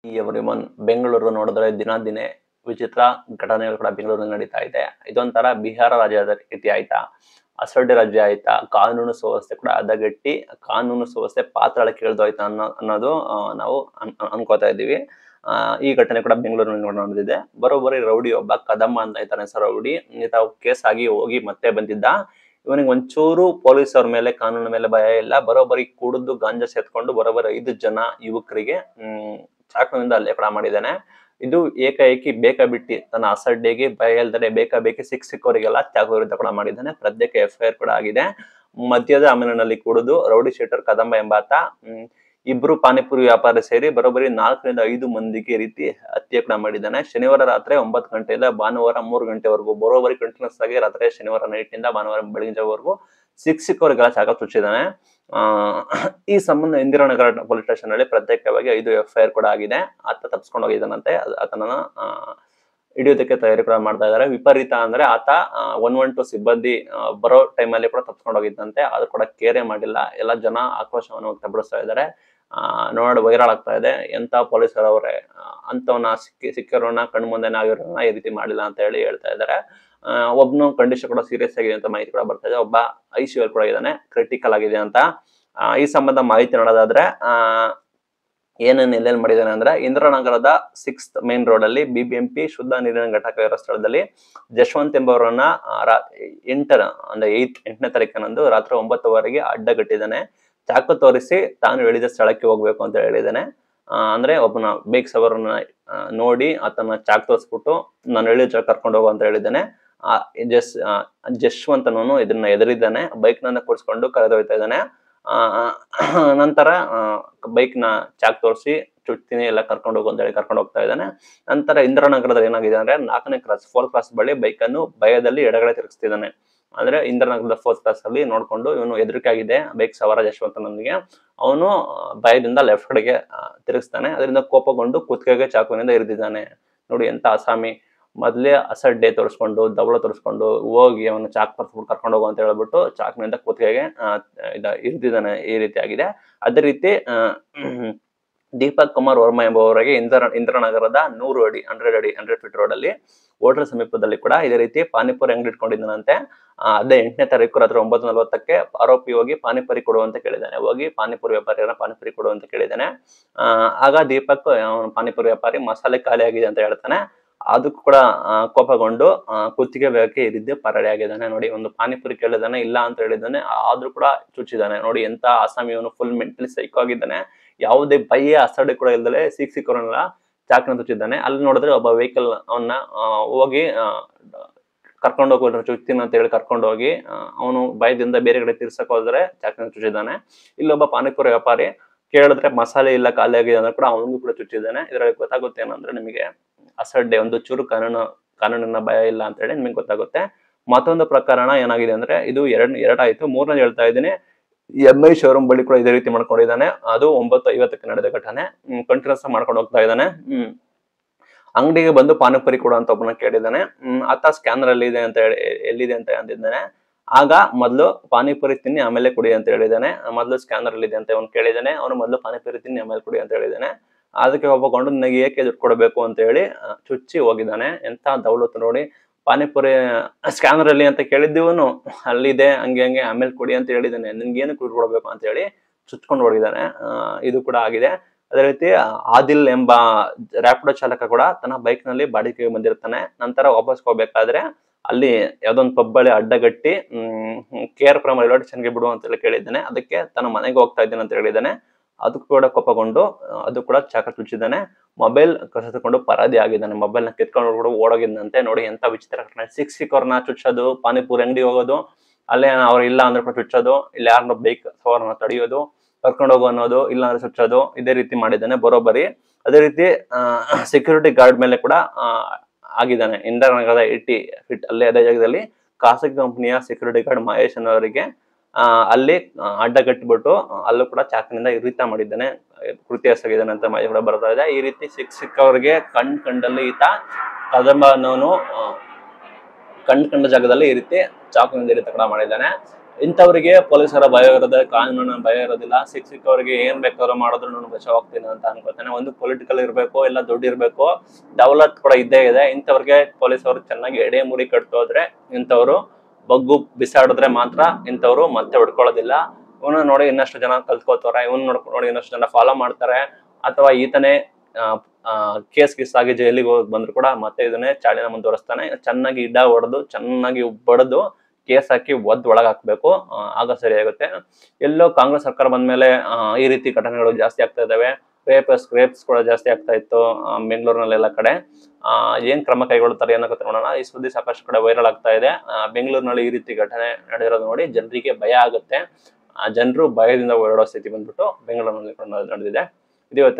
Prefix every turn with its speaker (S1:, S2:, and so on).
S1: Everyone Bengaluru ನೋಡಿದ್ರೆ ದಿನ ದಿನೇ ವಿಚಿತ್ರ ಘಟನೆಗಳು ಕೂಡ ಬೆಂಗಳೂರಿನಲ್ಲಿ ನಡೀತಾ ಇದೆ. ಇದೊಂಥರ ಬಿಹಾರ ರಾಜ್ಯದ ರೀತಿ ಆಯ್ತಾ, ಅಸಡ್ಡೆ ರಾಜ್ಯ ಆಯ್ತಾ, ಕಾನೂನು ಸುವ್ಯವಸ್ಥೆ ಕೂಡ ಹದಗೆಟ್ಟಿ ಕಾನೂನು ಸುವ್ಯವಸ್ಥೆ ಪಾತಾಳಕ್ಕೆ ಇಳಿದೋಯ್ತಾ ಅನ್ನೋದು ನಾವು ಅನ್ಕೋತಾ ಇದ್ದೀವಿ. ಈ ಘಟನೆ ಕೂಡ ಬೆಂಗಳೂರಿನಲ್ಲಿ ನಡೆದಿದೆ. ಬರೋಬ್ಬರಿ ರೌಡಿ ಒಬ್ಬ ಕದಮ್ಮ ಅಂತ ಇದ್ದಾನೆ ಸರ್. ರೌಡಿ ಈತ ಕೇಸ್ ಆಗಿ ಹೋಗಿ ಮತ್ತೆ ಬಂದಿದ್ದ. ಇವನಿಗೆ ಒಂಚೂರು ಪೊಲೀಸರ ಮೇಲೆ ಕಾನೂನು ಮೇಲೆ ಭಯ ಇಲ್ಲ. ಬರೋಬ್ಬರಿ ಕುಡಿದು ಗಾಂಜಾ ಸೇತ್ಕೊಂಡು ಬರೋಬ್ಬರಿ 5 ಜನ ಯುವಕರಿಗೆ ಚಾಕುವಿನಿಂದ ಹಲ್ಲೆ ಕೂಡ ಮಾಡಿದ್ದಾನೆ. ಇದು ಏಕಾಏಕಿ ಬೇಕಾಬಿಟ್ಟಿ ತನ್ನ ಅಸಡ್ಡೆಗೆ ಭಯ ಇಲ್ದರೆ ಬೇಕಾಬೇಕಿ ಸಿಕ್ಕವರಿಗೆಲ್ಲ ಚಾಕು ವಿರುದ್ಧ ಕೂಡ ಮಾಡಿದ್ದಾನೆ. ಸದ್ಯಕ್ಕೆ FIR ಕೂಡ ಆಗಿದೆ. ಮದ್ಯದ ಅಮಲಿನಲ್ಲಿ ಕುಡಿದು ರೌಡಿ ಶೀಟರ್ ಕದಂಬ ಎಂಬಾತ ಇಬ್ರು ಪಾನಿಪುರಿ ವ್ಯಾಪಾರಿ ಸೇರಿ ಬರೋಬ್ಬರಿ 4 ರಿಂದ 5 ಮಂದಿಗೆ ರೀತಿ ಹತ್ಯೆ ಕೂಡ ಮಾಡಿದ್ದಾನೆ. ಶನಿವಾರ ರಾತ್ರಿ 9 ಗಂಟೆಯಿಂದ ಭಾನುವಾರ 3 ಗಂಟೆವರೆಗೂ ಬರೋಬ್ಬರಿ ಕಂಟಿನ್ಯೂಸ್ ಆಗಿ ರಾತ್ರಿ ಶನಿವಾರ ನೈಟ್ ನಿಂದ ಭಾನುವಾರ ಬೆಳಗಿನ ಜಾವವರೆಗೂ ಸಿಕ್ಕವರಿಗೆಲ್ಲ ಚಾಕ ಚುಚ್ಚಿದ್ದಾನೆ. ಈ ಸಂಬಂಧ ಇಂದಿರಾನಗರ ಪೊಲೀಸ್ ಸ್ಟೇಷನ್ ನಲ್ಲಿ ಪ್ರತ್ಯೇಕವಾಗಿ 5 FIR ಕೂಡ ಆಗಿದೆ. ಆತ ತಪ್ಪಿಸ್ಕೊಂಡು ಹೋಗಿದ್ದಾನಂತೆ. ಆತನನ್ನ ಹಿಡಿಯೋದಕ್ಕೆ ತಯಾರಿ ಕೂಡ ಮಾಡ್ತಾ ಇದ್ದಾರೆ. ವಿಪರೀತ ಅಂದ್ರೆ ಆತ 112 ಸಿಬ್ಬಂದಿ ಬರೋ ಟೈಮಲ್ಲಿ ಕೂಡ ತಪ್ಪಿಸ್ಕೊಂಡು ಹೋಗಿದ್ದಂತೆ. ಆದ್ರೂ ಕೂಡ ಕೇರೆ ಮಾಡಿಲ್ಲ. ಎಲ್ಲ ಜನ ಆಕ್ರೋಶವನ್ನು ವ್ಯಕ್ತಪಡಿಸ್ತಾ ಇದ್ದಾರೆ. ನೋಡಿ ವೈರಲ್ ಆಗ್ತಾ ಇದೆ. ಎಂತ ಪೊಲೀಸರವ್ರೆ ಅಂತವನ್ನ ಸಿಕ್ಕಿರೋನ ಕಣ್ಣು ಮುಂದೆನೇ ಆಗಿರೋನ ಈ ರೀತಿ ಮಾಡಿಲ್ಲ ಅಂತ ಹೇಳ್ತಾ ಇದ್ದಾರೆ. ಒಬ್ನು ಕಂಡೀಷನ್ ಕೂಡ ಸೀರಿಯಸ್ ಆಗಿದೆ ಅಂತ ಮಾಹಿತಿ ಕೂಡ ಬರ್ತಾ ಇದೆ. ಒಬ್ಬ ICU ಕೂಡ ಇದ್ದಾನೆ, ಕ್ರಿಟಿಕಲ್ ಆಗಿದೆ ಅಂತ. ಈ ಸಂಬಂಧ ಮಾಹಿತಿ ನೋಡೋದಾದ್ರೆ ಏನೇನು ಎಲ್ಲೆಲ್ಲಿ ಮಾಡಿದಾನೆ ಅಂದ್ರೆ, ಇಂದಿರಾನಗರದ 6th ಮೇನ್ ರೋಡ್ ಅಲ್ಲಿ BBMP ಶುದ್ಧ ನೀರಿನ ಘಟಕ ಇರೋ ಸ್ಥಳದಲ್ಲಿ ಜಶವಂತ್ ಎಂಬವರನ್ನ 8ನೇ ತಾರೀಕಿನಂದು ರಾತ್ರಿ 9 ಅಡ್ಡಗಟ್ಟಿದ್ದಾನೆ. ಚಾಕು ತೋರಿಸಿ ತಾನು ಹೇಳಿದ ಸ್ಥಳಕ್ಕೆ ಹೋಗ್ಬೇಕು ಅಂತ ಹೇಳಿದ್ದಾನೆ. ಅಂದ್ರೆ ಒಬ್ಬನ ಬೈಕ್ ಸವರನ್ನ ನೋಡಿ ಆತನ ಚಾಕ್ ತೋರಿಸ್ಬಿಟ್ಟು ನಾನು ಹೇಳಿದ ಜಾಗ ಕರ್ಕೊಂಡು ಹೋಗು ಅಂತ ಹೇಳಿದ್ದಾನೆ. ಜಶ್ವಂತನವನು ಇದನ್ನ ಎದುರಿದ್ದಾನೆ. ಬೈಕ್ ನನ್ನ ಕೂರಿಸ್ಕೊಂಡು ಕರೆದೊಯ್ತಾ ಇದ್ದಾನೆ. ನಂತರ ಬೈಕ್ ನ ಚಾಕ್ ತೋರಿಸಿ ಚುಟ್ತೀನಿ ಎಲ್ಲ ಕರ್ಕೊಂಡು ಹೋಗು ಅಂತ ಹೇಳಿ ಕರ್ಕೊಂಡು ಹೋಗ್ತಾ ಇದ್ದಾನೆ. ನಂತರ ಇಂದಿರಾನಗರದಲ್ಲಿ ಏನಾಗಿದೆ ಅಂದ್ರೆ 4ನೇ ಕ್ರಾಸ್ 4th ಕ್ರಾಸ್ ಬಳಿ ಬೈಕ್ ಅನ್ನು ಭಯದಲ್ಲಿ ಎಡಗಡೆ ತಿರುಗಿಸ್ತಿದ್ದಾನೆ. ಅಂದ್ರೆ ಇಂದಿರಾನಗರದ 4th ಕ್ರಾಸ್ ಅಲ್ಲಿ ನೋಡ್ಕೊಂಡು ಇವನು ಹೆದರಿಕೆ ಆಗಿದೆ ಬೈಕ್ ಸವಾರ ಜಶವಂತನೊಂದಿಗೆ. ಅವನು ಭಯದಿಂದ ಲೆಫ್ಟ್ ಕಡೆಗೆ ತಿರುಗಿಸ್ತಾನೆ. ಅದರಿಂದ ಕೋಪಗೊಂಡು ಕುತ್ತಿಗೆಗೆ ಚಾಕುವಿನಿಂದ ಇರಿದಿದ್ದಾನೆ. ನೋಡಿ ಎಂತ ಅಸಾಮಿ. ಮೊದ್ಲೇ ಅಸಡ್ಡೆ ತೋರಿಸ್ಕೊಂಡು ದವಳ ತೋರಿಸ್ಕೊಂಡು ಹೋಗಿ ಅವನು ಚಾಕ್ ಬರ್ಸ್ಬಿಟ್ಟು ಕರ್ಕೊಂಡು ಹೋಗು ಅಂತ ಹೇಳ್ಬಿಟ್ಟು ಚಾಕ್ನಿಂದ ಕುತ್ತಿಗೆಗೆ ಇರಿದಿದ್ದಾನೆ. ಈ ರೀತಿ ಆಗಿದೆ. ಅದೇ ರೀತಿ ದೀಪಕ್ ಕುಮಾರ್ ವರ್ಮಾ ಎಂಬುವವರಿಗೆ ಇಂದಿರಾನಗರದ 100 ಫೀಟ್ ರೋಡ್ ಅಲ್ಲಿ ಹೋಟೆಲ್ ಸಮೀಪದಲ್ಲಿ ಕೂಡ ಇದೇ ರೀತಿ ಪಾನಿಪುರಿ ಅಂಗಡಿ ಇಟ್ಕೊಂಡಿದ್ದಾನಂತೆ. ಅದೇ 8ನೇ ತಾರೀಕು ರಾತ್ರಿ 9:40ಕ್ಕೆ ಆರೋಪಿ ಹೋಗಿ ಪಾನಿಪುರಿ ಕೊಡುವಂತ ಕೇಳಿದ್ದಾನೆ. ಹೋಗಿ ಪಾನಿಪುರಿ ವ್ಯಾಪಾರಿಯನ್ನ ಪಾನಿಪುರಿ ಕೊಡುವಂತ ಕೇಳಿದ್ದಾನೆ. ಆಗ ದೀಪಕ್ ಪಾನಿಪುರಿ ವ್ಯಾಪಾರಿ ಮಸಾಲೆ ಖಾಲಿ ಆಗಿದೆ ಅಂತ ಹೇಳ್ತಾನೆ. ಅದಕ್ಕೂ ಕೂಡ ಕೋಪಗೊಂಡು ಕುತ್ತಿಗೆ ಬೇಕೇ ಇರಿದ್ದು ಪರಾರಿ ಆಗಿದ್ದಾನೆ. ನೋಡಿ, ಒಂದು ಪಾನಿಪುರಿ ಕೇಳಿದಾನೆ, ಇಲ್ಲ ಅಂತ ಹೇಳಿದ್ದಾನೆ, ಆದ್ರೂ ಕೂಡ ಚುಚ್ಚಿದ್ದಾನೆ. ನೋಡಿ ಎಂತ ಆಸಾಮಿ, ಅವನು ಫುಲ್ ಮೆಂಟಲಿ ಸೈಕೋ ಆಗಿದ್ದಾನೆ. ಯಾವುದೇ ಭಯ ಅಸಡ್ಡೆ ಕೂಡ ಇಲ್ದಲೆ ಸಿಕ್ಕವರನ್ನೆಲ್ಲ ಚಾಕಿನ ಚುಚ್ಚಿದ್ದಾನೆ. ಅಲ್ಲಿ ನೋಡಿದ್ರೆ ಒಬ್ಬ ವೆಹಿಕಲ್ ಅವನ್ನ ಹೋಗಿ ಕರ್ಕೊಂಡು ಹೋಗಿ ಚುಚ್ತೀನಿ ಅಂತ ಹೇಳಿ ಕರ್ಕೊಂಡು ಹೋಗಿ ಅವನು ಭಯದಿಂದ ಬೇರೆ ಕಡೆ ತಿರ್ಸಕ್ ಹೋದ್ರೆ ಚಾಕಿನ ಚುಚ್ಚಿದ್ದಾನೆ. ಇಲ್ಲೊಬ್ಬ ಪಾನಿಪುರಿ ವ್ಯಾಪಾರಿ ಕೇಳಿದ್ರೆ ಮಸಾಲೆ ಇಲ್ಲ ಖಾಲಿ ಆಗಿದೆ ಅಂದ್ರೆ ಕೂಡ ಅವನಿಗೂ ಕೂಡ ಚುಚ್ಚಿದ್ದಾನೆ. ಇದರಲ್ಲಿ ಗೊತ್ತಾಗುತ್ತೆ ಏನಂದ್ರೆ ನಿಮಗೆ ಅಸಡ್ಡೆ, ಒಂದು ಚೂರು ಕಾನೂನಿನ ಭಯ ಇಲ್ಲ ಅಂತ ಹೇಳಿ ನಿಮಗೆ ಗೊತ್ತಾಗುತ್ತೆ. ಮತ್ತೊಂದು ಪ್ರಕರಣ ಏನಾಗಿದೆ ಅಂದ್ರೆ, ಇದು ಎರಡಾಯ್ತು. ಮೂರನೇದು ಹೇಳ್ತಾ ಇದ್ದೀನಿ. MI ಶೋರೂಮ್ ಬಳಿ ಕೂಡ ಇದೇ ರೀತಿ ಮಾಡ್ಕೊಂಡಿದ್ದಾನೆ. ಅದು 9:50ಕ್ಕೆ ನಡೆದ ಘಟನೆ. ಕಂಟಿನ್ಯೂಸ್ ಮಾಡ್ಕೊಂಡು ಹೋಗ್ತಾ ಇದ್ದಾನೆ. ಅಂಗಡಿಗೆ ಬಂದು ಪಾನಿಪುರಿ ಕೊಡು ಅಂತ ಒಬ್ಬನ ಕೇಳಿದ್ದಾನೆ. ಆತ ಸ್ಕ್ಯಾನರ್ ಎಲ್ಲಿದೆ ಅಂತ ಅಂದಿದ್ದಾನೆ. ಆಗ ಮೊದ್ಲು ಪಾನಿಪುರಿ ತಿನ್ನಿ ಆಮೇಲೆ ಕುಡಿ ಅಂತ ಹೇಳಿದ್ದಾನೆ. ಮೊದ್ಲು ಸ್ಕ್ಯಾನರ್ ಎಲ್ಲಿದೆ ಅಂತ ಅವನು ಕೇಳಿದ್ದಾನೆ. ಅವನು ಮೊದ್ಲು ಪಾನಿಪುರಿ ತಿನ್ನಿ ಆಮೇಲೆ ಕುಡಿ ಅಂತ ಹೇಳಿದ್ದಾನೆ. ಅದಕ್ಕೆ ಒಪ್ಪಕೊಂಡು ನನಗೆ ಏಕೆ ದುಡ್ಡು ಕೊಡಬೇಕು ಅಂತ ಹೇಳಿ ಚುಚ್ಚಿ ಹೋಗಿದ್ದಾನೆ. ಎಂತ ದೌಲತ್ತು ನೋಡಿ. ಪಾನಿಪುರಿ ಸ್ಕ್ಯಾನರ್ ಅಲ್ಲಿ ಅಂತ ಕೇಳಿದ್ದೀವನು, ಅಲ್ಲಿದೆ ಹಂಗೆ ಆಮೇಲೆ ಕುಡಿ ಅಂತ ಹೇಳಿದ್ದಾನೆ. ನಿನ್ಗೆ ಏನಕ್ಕೆ ದುಡ್ಡು ಕೊಡಬೇಕು ಅಂತ ಹೇಳಿ ಚುಚ್ಕೊಂಡು ಹೋಗಿದ್ದಾನೆ. ಇದು ಕೂಡ ಆಗಿದೆ. ಅದೇ ರೀತಿ ಆದಿಲ್ ಎಂಬ ರ್ಯಾಪಿಡೋ ಚಾಲಕ ಕೂಡ ತನ್ನ ಬೈಕ್ ನಲ್ಲಿ ಬಾಡಿಗೆಗೆ ಬಂದಿರ್ತಾನೆ. ನಂತರ ವಾಪಸ್ ಹೋಗ್ಬೇಕಾದ್ರೆ ಅಲ್ಲಿ ಯಾವ್ದೊಂದು ಪಬ್ಬಳಿ ಅಡ್ಡಗಟ್ಟಿ KR ಪ್ರೈಮ್ ರೈಲ್ವೆ ಸ್ಟೇಷನ್ಗೆ ಬಿಡು ಅಂತ ಹೇಳಿ ಕೇಳಿದ್ದಾನೆ. ಅದಕ್ಕೆ ತನ್ನ ಮನೆಗೆ ಹೋಗ್ತಾ ಇದ್ದೇನೆ ಅಂತ ಹೇಳಿದ್ದಾನೆ. ಅದಕ್ಕೂ ಕೂಡ ಕೋಪಗೊಂಡು ಅದು ಕೂಡ ಚಾಕ ಚುಚ್ಚಿದ್ದಾನೆ. ಮೊಬೈಲ್ ಕಸಿದುಕೊಂಡು ಪರಾದಿ ಆಗಿದ್ದಾನೆ. ಮೊಬೈಲ್ ನ ಕಿತ್ಕೊಂಡು ಕೂಡ ಓಡೋಗಿದ್ದಂತೆ. ನೋಡಿ ಎಂತ ವಿಚಿತ್ರ ಘಟನೆ. ಸಿಕ್ಕವ್ರನ್ನ ಚುಚ್ಚೋದು, ಪಾನಿಪುರಿ ಅಂಗಡಿ ಹೋಗೋದು, ಅಲ್ಲೇ ಅವ್ರು ಇಲ್ಲ ಅಂದ್ರೆ ಕೂಡ ಚುಚ್ಚೋದು, ಇಲ್ಲಿ ಯಾರನ್ನ ಬೈಕ್ ಸವಾರನ್ನ ತಡೆಯೋದು, ಕರ್ಕೊಂಡು ಹೋಗೋ ಅನ್ನೋದು, ಇಲ್ಲ ಅಂದ್ರೆ ಚುಚ್ಚೋದು, ಇದೇ ರೀತಿ ಮಾಡಿದ್ದಾನೆ ಬರೋಬ್ಬರಿ. ಅದೇ ರೀತಿ ಸೆಕ್ಯೂರಿಟಿ ಗಾರ್ಡ್ ಮೇಲೆ ಕೂಡ ಆಗಿದ್ದಾನೆ. ಇಂದಿರಾನಗರದ 80 ಫೀಟ್ ಅಲ್ಲೇ ಅದೇ ಜಾಗದಲ್ಲಿ ಖಾಸಗಿ ಕಂಪನಿಯ ಸೆಕ್ಯೂರಿಟಿ ಗಾರ್ಡ್ ಮಹೇಶ್ ಅನ್ನೋರಿಗೆ ಅಲ್ಲಿ ಅಡ್ಡಗಟ್ಟಿಬಿಟ್ಟು ಅಲ್ಲೂ ಕೂಡ ಚಾಕಿನಿಂದ ಇರಿತ ಮಾಡಿದ್ದಾನೆ. ಕೃತ್ಯ ಎಸಗಿದ್ದಾನೆ ಅಂತ ಮಾಹಿತಿ ಕೂಡ ಬರ್ತಾ ಇದೆ. ಈ ರೀತಿ ಸಿಕ್ಕವರಿಗೆ ಕಂಡಲ್ಲಿ ಈತ ಕದಂಬ ಅನ್ನೋನು ಕಂಡ ಜಾಗದಲ್ಲಿ ಈ ರೀತಿ ಚಾಕುವಿನಿಂದ ಇರಿತ ಕೂಡ ಮಾಡಿದ್ದಾನೆ. ಇಂಥವರಿಗೆ ಪೊಲೀಸರ ಭಯ ಇರೋದೇ, ಕಾನೂನಿನ ಭಯ ಇರೋದಿಲ್ಲ. ಸಿಕ್ಕವರಿಗೆ ಏನ್ ಬೇಕಾದ್ರೂ ಮಾಡಿದ್ರು ನಾನು ಬಚಾವ್ ಹೋಗ್ತೀನಿ ಅಂತ ಅನ್ಕೋತಾನೆ. ಒಂದು ಪೊಲಿಟಿಕಲ್ ಇರ್ಬೇಕು, ಇಲ್ಲ ದುಡ್ಡು ಇರ್ಬೇಕು, ದೌಲತ್ ಕೂಡ ಇದ್ದೇ ಇದೆ. ಇಂಥವ್ರಿಗೆ ಪೊಲೀಸರು ಚೆನ್ನಾಗಿ ಎಡೆ ಮುರಿ ಕಟ್ಟೋದ್ರೆ, ಇಂಥವ್ರು ಬಗ್ಗು ಬಿಸಾಡಿದ್ರೆ ಮಾತ್ರ ಇಂಥವ್ರು ಮತ್ತೆ ಹೊಡ್ಕೊಳ್ಳೋದಿಲ್ಲ. ಇವನು ನೋಡಿ ಇನ್ನಷ್ಟು ಜನ ಕಲ್ತ್ಕೋತಾರೆ, ಇವನ್ ನೋಡಿ ಇನ್ನಷ್ಟು ಜನ ಫಾಲೋ ಮಾಡ್ತಾರೆ. ಅಥವಾ ಈತನೇ ಕೇಸ್ ಆಗಿ ಜೈಲಿಗೆ ಹೋಗಿ ಬಂದ್ರು ಕೂಡ ಮತ್ತೆ ಇದನ್ನೇ ಚಾಳಿನ ಮುಂದುವರಿಸ್ತಾನೆ. ಚೆನ್ನಾಗಿ ಇಡ್ಡ ಹೊಡೆದು, ಚೆನ್ನಾಗಿ ಬಡದು ಕೇಸ್ ಹಾಕಿ ಒಳಗ್ ಹಾಕ್ಬೇಕು, ಆಗ ಸರಿ ಆಗುತ್ತೆ. ಎಲ್ಲೋ ಕಾಂಗ್ರೆಸ್ ಸರ್ಕಾರ ಬಂದ್ಮೇಲೆ ಈ ರೀತಿ ಘಟನೆಗಳು ಜಾಸ್ತಿ ಆಗ್ತಾ ಇದಾವೆ. ರೇಪ್ಸ್ ಕೂಡ ಜಾಸ್ತಿ ಆಗ್ತಾ ಇತ್ತು ಬೆಂಗಳೂರಿನಲ್ಲೆಲ್ಲ ಕಡೆ. ಏನ್ ಕ್ರಮ ಕೈಗೊಳ್ತಾರೆ ಏನೋ ನೋಡೋಣ. ಈ ಸುದ್ದಿ ಸಾಕಷ್ಟು ಕಡೆ ವೈರಲ್ ಆಗ್ತಾ ಇದೆ. ಬೆಂಗಳೂರಿನಲ್ಲಿ ಈ ರೀತಿ ಘಟನೆ ನಡೆದಿರೋದು ನೋಡಿ ಜನರಿಗೆ ಭಯ ಆಗುತ್ತೆ. ಜನರು ಭಯದಿಂದ ಓಡಾಡೋ ಸ್ಥಿತಿ ಬಂದ್ಬಿಟ್ಟು ಬೆಂಗಳೂರಿನಲ್ಲಿ ನಡೆದಿದೆ. ಇದು ಇವತ್ತಿನ